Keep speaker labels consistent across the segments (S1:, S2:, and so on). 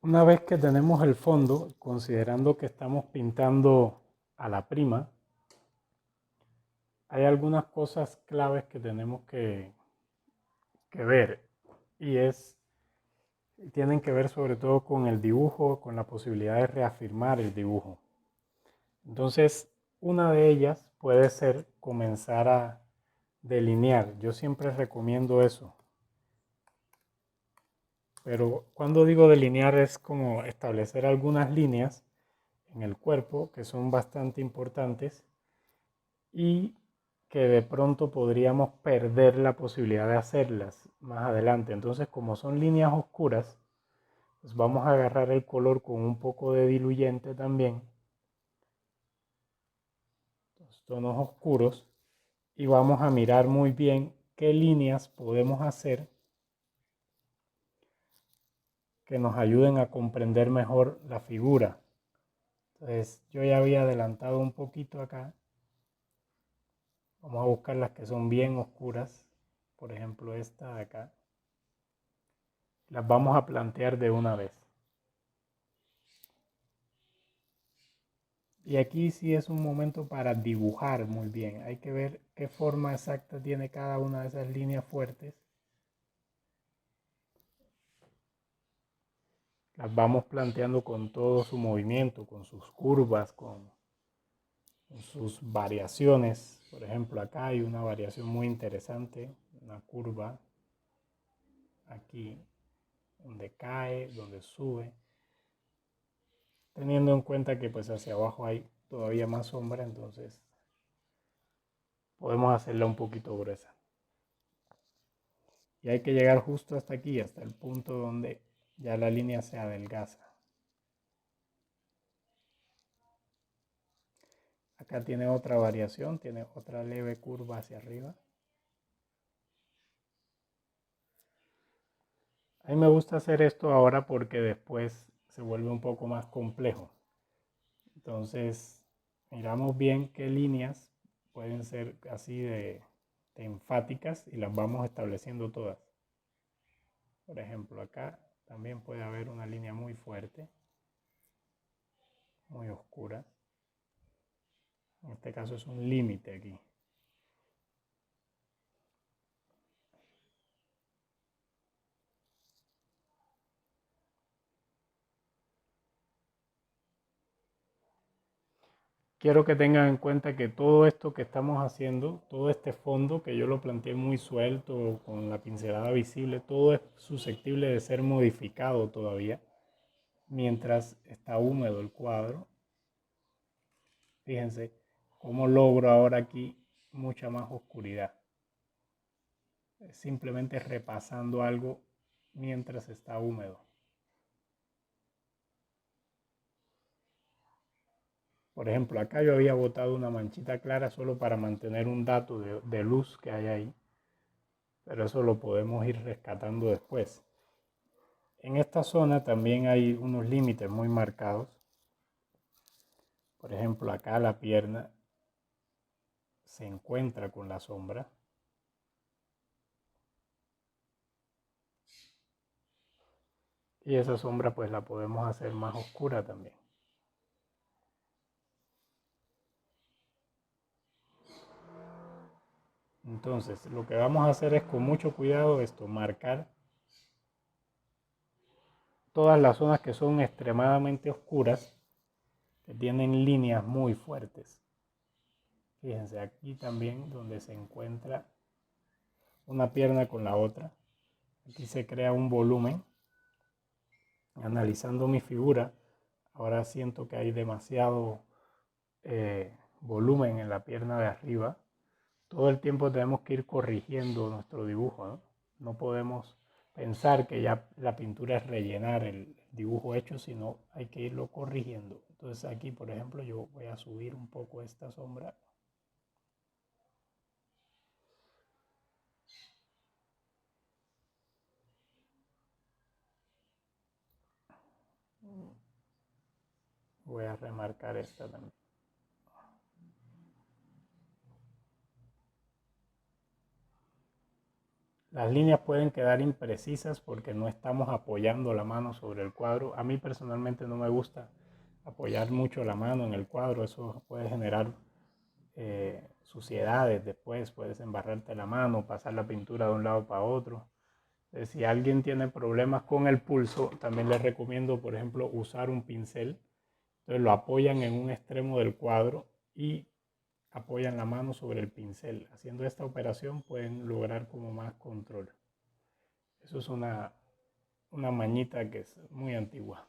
S1: Una vez que tenemos el fondo, considerando que estamos pintando a la prima, hay algunas cosas claves que tenemos que ver y tienen que ver sobre todo con el dibujo, con la posibilidad de reafirmar el dibujo. Entonces, una de ellas puede ser comenzar a delinear. Yo siempre recomiendo eso. Pero cuando digo delinear es como establecer algunas líneas en el cuerpo que son bastante importantes y que de pronto podríamos perder la posibilidad de hacerlas más adelante. Entonces, como son líneas oscuras, pues vamos a agarrar el color con un poco de diluyente también, los tonos oscuros, y vamos a mirar muy bien qué líneas podemos hacer que nos ayuden a comprender mejor la figura. Entonces, yo ya había adelantado un poquito acá. Vamos a buscar las que son bien oscuras. Por ejemplo, esta de acá. Las vamos a plantear de una vez. Y aquí sí es un momento para dibujar muy bien. Hay que ver qué forma exacta tiene cada una de esas líneas fuertes. Las vamos planteando con todo su movimiento, con sus curvas, con sus variaciones. Por ejemplo, acá hay una variación muy interesante, una curva aquí, donde cae, donde sube. Teniendo en cuenta que pues hacia abajo hay todavía más sombra, entonces podemos hacerla un poquito gruesa. Y hay que llegar justo hasta aquí, hasta el punto donde ya la línea se adelgaza. Acá tiene otra variación, tiene otra leve curva hacia arriba. A mí me gusta hacer esto ahora porque después se vuelve un poco más complejo. Entonces, miramos bien qué líneas pueden ser así de enfáticas y las vamos estableciendo todas. Por ejemplo, acá también puede haber una línea muy fuerte, muy oscura. En este caso es un límite aquí. Quiero que tengan en cuenta que todo esto que estamos haciendo, todo este fondo que yo lo planteé muy suelto, con la pincelada visible, todo es susceptible de ser modificado todavía mientras está húmedo el cuadro. Fíjense cómo logro ahora aquí mucha más oscuridad. Simplemente repasando algo mientras está húmedo. Por ejemplo, acá yo había botado una manchita clara solo para mantener un dato de luz que hay ahí, pero eso lo podemos ir rescatando después. En esta zona también hay unos límites muy marcados. Por ejemplo, acá la pierna se encuentra con la sombra. Y esa sombra pues la podemos hacer más oscura también. Entonces, lo que vamos a hacer es con mucho cuidado esto, marcar todas las zonas que son extremadamente oscuras, que tienen líneas muy fuertes. Fíjense aquí también donde se encuentra una pierna con la otra. Aquí se crea un volumen. Analizando mi figura, ahora siento que hay demasiado volumen en la pierna de arriba. Todo el tiempo tenemos que ir corrigiendo nuestro dibujo, ¿no? No podemos pensar que ya la pintura es rellenar el dibujo hecho, sino hay que irlo corrigiendo. Entonces aquí, por ejemplo, yo voy a subir un poco esta sombra. Voy a remarcar esta también. las líneas pueden quedar imprecisas porque no estamos apoyando la mano sobre el cuadro. A mí personalmente no me gusta apoyar mucho la mano en el cuadro, eso puede generar suciedades después, puedes embarrarte la mano, pasar la pintura de un lado para otro. Si alguien tiene problemas con el pulso, también les recomiendo, por ejemplo, usar un pincel. Entonces lo apoyan en un extremo del cuadro y apoyan la mano sobre el pincel. Haciendo esta operación pueden lograr como más control. Eso es una mañita que es muy antigua.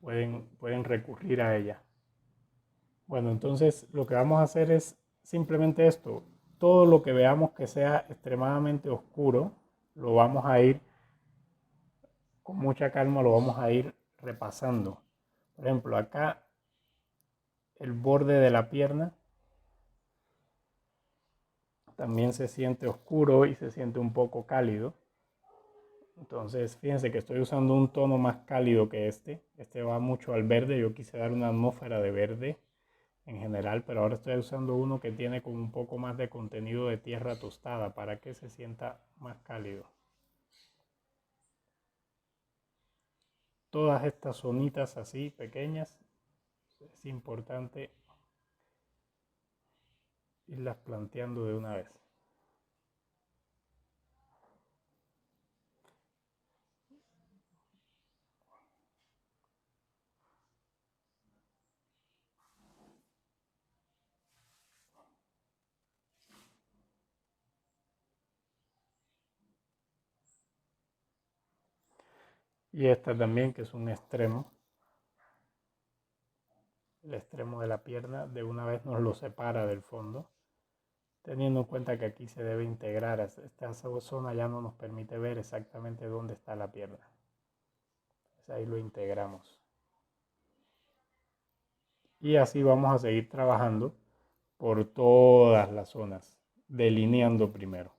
S1: Pueden recurrir a ella. Bueno, entonces lo que vamos a hacer es simplemente esto. Todo lo que veamos que sea extremadamente oscuro, lo vamos a ir, con mucha calma, lo vamos a ir repasando. Por ejemplo, acá el borde de la pierna también se siente oscuro y se siente un poco cálido. Entonces, fíjense que estoy usando un tono más cálido que este. Este va mucho al verde. Yo quise dar una atmósfera de verde en general, pero ahora estoy usando uno que tiene como un poco más de contenido de tierra tostada para que se sienta más cálido. Todas estas zonitas así pequeñas es importante irlas planteando de una vez. Y esta también, que es un extremo, el extremo de la pierna, de una vez nos lo separa del fondo, teniendo en cuenta que aquí se debe integrar. Esta zona ya no nos permite ver exactamente dónde está la pierna. Entonces ahí lo integramos. Y así vamos a seguir trabajando por todas las zonas, delineando primero.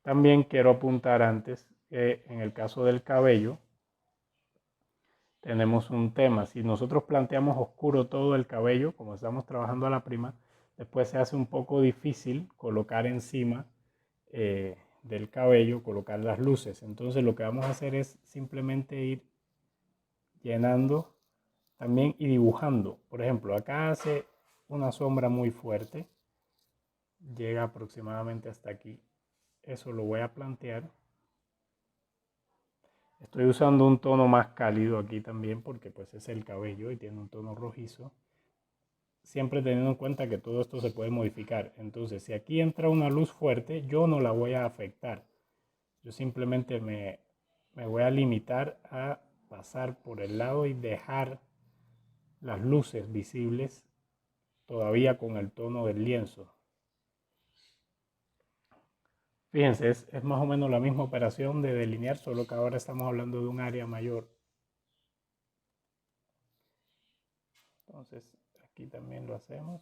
S1: También quiero apuntar antes que en el caso del cabello tenemos un tema. Si nosotros planteamos oscuro todo el cabello, como estamos trabajando a la prima, después se hace un poco difícil colocar encima del cabello, colocar las luces. Entonces lo que vamos a hacer es simplemente ir llenando también y dibujando. Por ejemplo, acá hace una sombra muy fuerte, llega aproximadamente hasta aquí. Eso lo voy a plantear. Estoy usando un tono más cálido aquí también porque pues es el cabello y tiene un tono rojizo. Siempre teniendo en cuenta que todo esto se puede modificar. Entonces, si aquí entra una luz fuerte, yo no la voy a afectar. Yo simplemente me voy a limitar a pasar por el lado y dejar las luces visibles todavía con el tono del lienzo. Fíjense, es más o menos la misma operación de delinear, solo que ahora estamos hablando de un área mayor. Entonces, aquí también lo hacemos.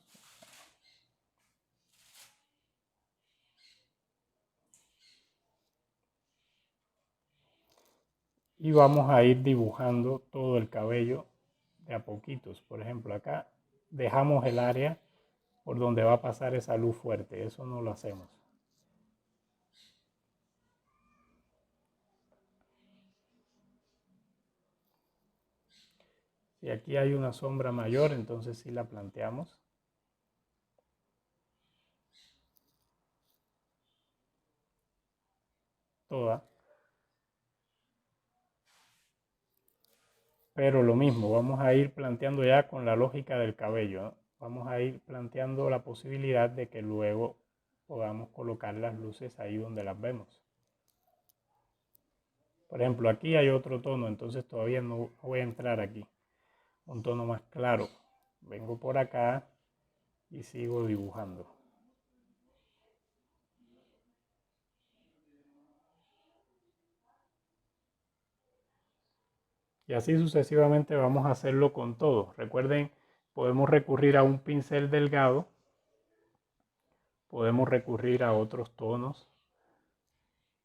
S1: Y vamos a ir dibujando todo el cabello de a poquitos. Por ejemplo, acá dejamos el área por donde va a pasar esa luz fuerte. Eso no lo hacemos. Si aquí hay una sombra mayor, entonces sí la planteamos. Toda. Pero lo mismo, vamos a ir planteando ya con la lógica del cabello, ¿no? Vamos a ir planteando la posibilidad de que luego podamos colocar las luces ahí donde las vemos. Por ejemplo, aquí hay otro tono, entonces todavía no voy a entrar aquí. Un tono más claro. Vengo por acá y sigo dibujando. Y así sucesivamente vamos a hacerlo con todo. Recuerden, podemos recurrir a un pincel delgado, podemos recurrir a otros tonos,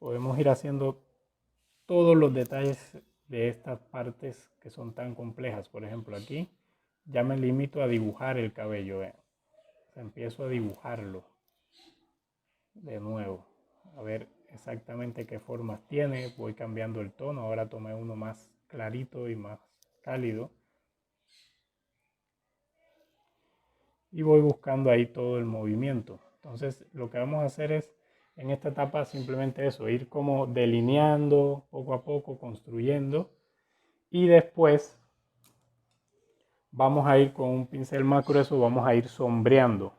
S1: podemos ir haciendo todos los detalles de estas partes que son tan complejas. Por ejemplo, aquí ya me limito a dibujar el cabello. Empiezo a dibujarlo de nuevo. a ver exactamente qué formas tiene. Voy cambiando el tono, ahora tomé uno más clarito y más cálido. Y voy buscando ahí todo el movimiento. Entonces lo que vamos a hacer es en esta etapa simplemente eso, ir como delineando poco a poco, construyendo, y después vamos a ir con un pincel más grueso, vamos a ir sombreando.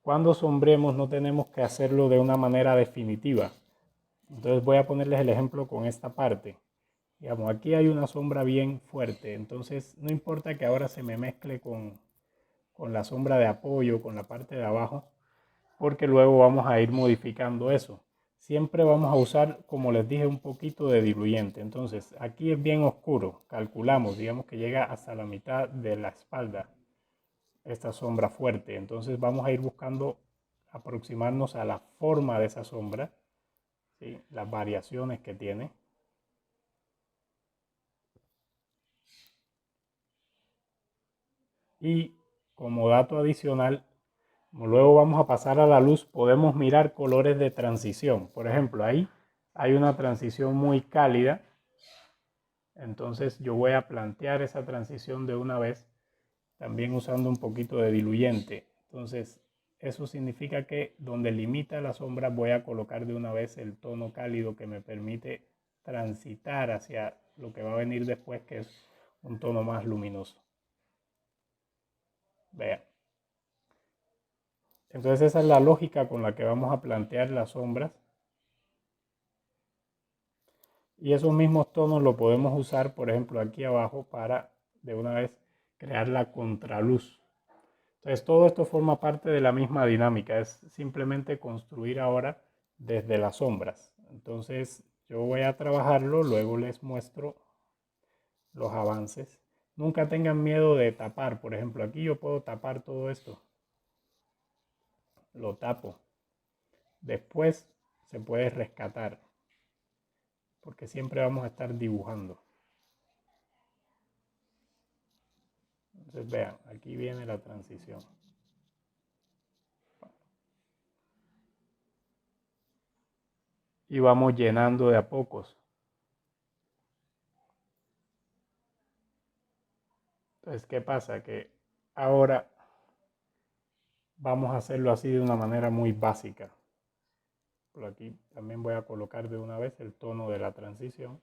S1: Cuando sombremos no tenemos que hacerlo de una manera definitiva. Entonces voy a ponerles el ejemplo con esta parte. Digamos, aquí hay una sombra bien fuerte, entonces no importa que ahora se me mezcle con la sombra de apoyo, con la parte de abajo, porque luego vamos a ir modificando eso. Siempre vamos a usar, como les dije, un poquito de diluyente. Entonces, aquí es bien oscuro. Calculamos, digamos que llega hasta la mitad de la espalda esta sombra fuerte. Entonces vamos a ir buscando aproximarnos a la forma de esa sombra, ¿sí? Las variaciones que tiene. Y como dato adicional, como luego vamos a pasar a la luz, podemos mirar colores de transición. Por ejemplo, ahí hay una transición muy cálida. Entonces yo voy a plantear esa transición de una vez, también usando un poquito de diluyente. Entonces eso significa que donde limita la sombra voy a colocar de una vez el tono cálido que me permite transitar hacia lo que va a venir después, que es un tono más luminoso. Vean. Entonces esa es la lógica con la que vamos a plantear las sombras. Y esos mismos tonos lo podemos usar, por ejemplo, aquí abajo para de una vez crear la contraluz. Entonces todo esto forma parte de la misma dinámica, es simplemente construir ahora desde las sombras. Entonces yo voy a trabajarlo, luego les muestro los avances. Nunca tengan miedo de tapar, por ejemplo, aquí yo puedo tapar todo esto. Lo tapo. Después se puede rescatar, porque siempre vamos a estar dibujando. Entonces vean, aquí viene la transición. Y vamos llenando de a pocos. Entonces, ¿qué pasa? Que ahora vamos a hacerlo así de una manera muy básica. Por aquí también voy a colocar de una vez el tono de la transición.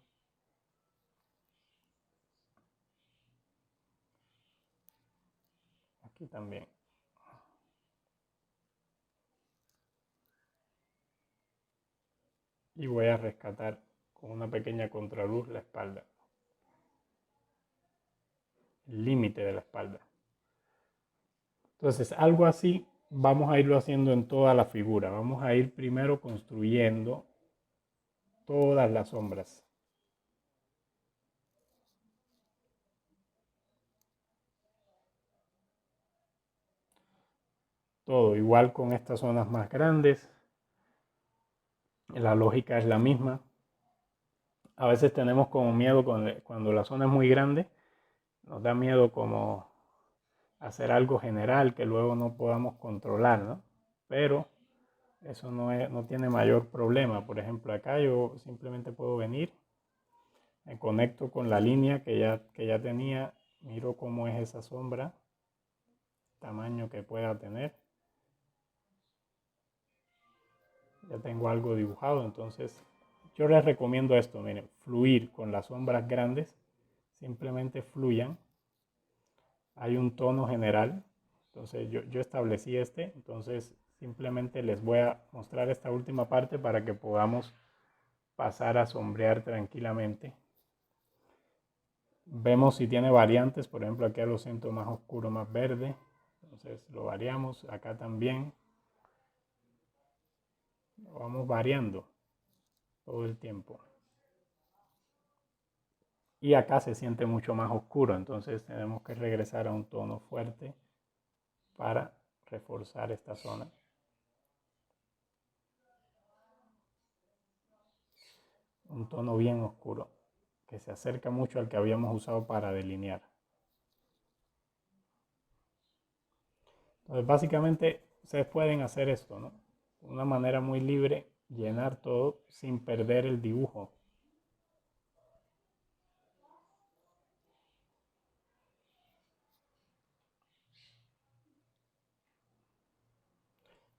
S1: Aquí también. Y voy a rescatar con una pequeña contraluz la espalda. El límite de la espalda. Entonces, algo así vamos a irlo haciendo en toda la figura. Vamos a ir primero construyendo todas las sombras. Todo igual con estas zonas más grandes. La lógica es la misma. A veces tenemos como miedo cuando la zona es muy grande. Nos da miedo como hacer algo general que luego no podamos controlar, ¿no? Pero eso no tiene mayor problema. Por ejemplo, acá yo simplemente puedo venir, me conecto con la línea que ya tenía, miro cómo es esa sombra, tamaño que pueda tener. Ya tengo algo dibujado, entonces yo les recomiendo esto, miren, fluir con las sombras grandes, simplemente fluyan. Hay un tono general, entonces yo establecí este, entonces simplemente les voy a mostrar esta última parte para que podamos pasar a sombrear tranquilamente. Vemos si tiene variantes, por ejemplo aquí lo siento más oscuro, más verde, entonces lo variamos, acá también. Lo vamos variando todo el tiempo. Y acá se siente mucho más oscuro, entonces tenemos que regresar a un tono fuerte para reforzar esta zona. Un tono bien oscuro que se acerca mucho al que habíamos usado para delinear. Entonces básicamente ustedes pueden hacer esto, ¿no? De una manera muy libre, llenar todo sin perder el dibujo.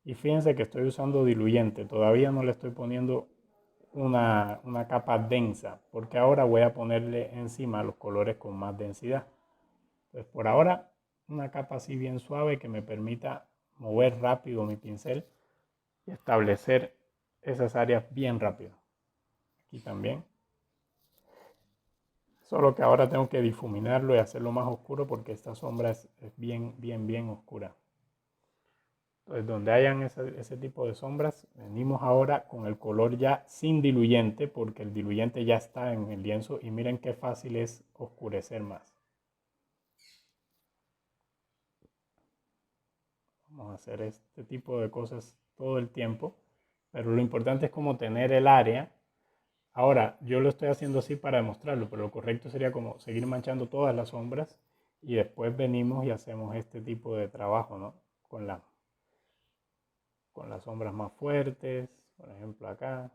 S1: Y fíjense que estoy usando diluyente, todavía no le estoy poniendo una capa densa, porque ahora voy a ponerle encima los colores con más densidad. Entonces por ahora una capa así bien suave que me permita mover rápido mi pincel y establecer esas áreas bien rápido. Aquí también. Solo que ahora tengo que difuminarlo y hacerlo más oscuro porque esta sombra es bien oscura. Entonces, donde hayan ese tipo de sombras, venimos ahora con el color ya sin diluyente, porque el diluyente ya está en el lienzo y miren qué fácil es oscurecer más. Vamos a hacer este tipo de cosas todo el tiempo, pero lo importante es como tener el área. Ahora, yo lo estoy haciendo así para demostrarlo, pero lo correcto sería como seguir manchando todas las sombras y después venimos y hacemos este tipo de trabajo, ¿no? Con las sombras más fuertes, por ejemplo acá.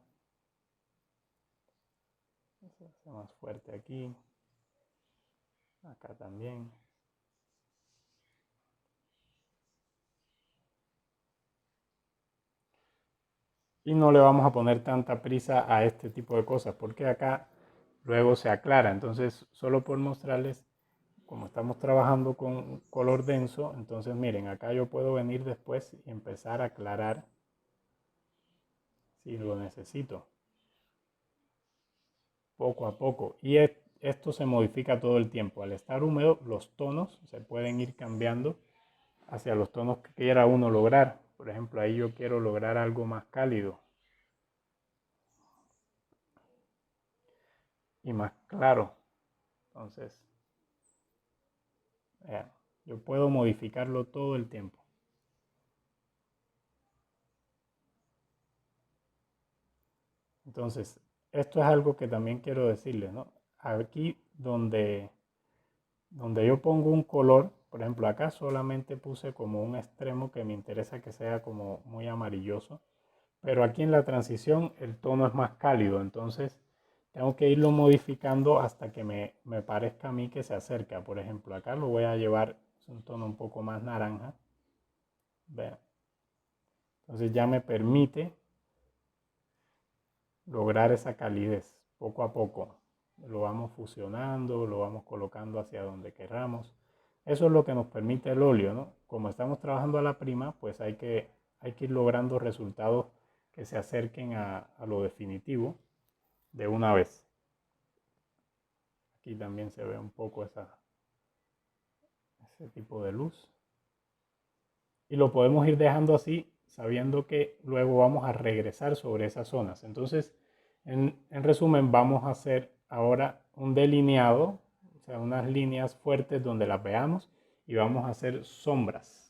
S1: Se hace más fuerte aquí. Acá también. Y no le vamos a poner tanta prisa a este tipo de cosas, porque acá luego se aclara. Entonces, solo por mostrarles, como estamos trabajando con color denso, entonces miren, acá yo puedo venir después y empezar a aclarar si lo necesito, poco a poco. Y esto se modifica todo el tiempo. Al estar húmedo, los tonos se pueden ir cambiando hacia los tonos que quiera uno lograr. Por ejemplo, ahí yo quiero lograr algo más cálido y más claro. Entonces, vean, yo puedo modificarlo todo el tiempo. Entonces, esto es algo que también quiero decirles, ¿no? Aquí donde yo pongo un color, por ejemplo, acá solamente puse como un extremo que me interesa que sea como muy amarilloso, pero aquí en la transición el tono es más cálido, entonces tengo que irlo modificando hasta que me parezca a mí que se acerca. Por ejemplo, acá lo voy a llevar, es un tono un poco más naranja. Vean. Entonces ya me permite lograr esa calidez poco a poco. Lo vamos fusionando, lo vamos colocando hacia donde queramos. Eso es lo que nos permite el óleo, ¿no? Como estamos trabajando a la prima, pues hay que ir logrando resultados que se acerquen a lo definitivo de una vez. Aquí también se ve un poco ese tipo de luz. Y lo podemos ir dejando así, sabiendo que luego vamos a regresar sobre esas zonas. Entonces, en resumen, vamos a hacer ahora un delineado, o sea, unas líneas fuertes donde las veamos y vamos a hacer sombras.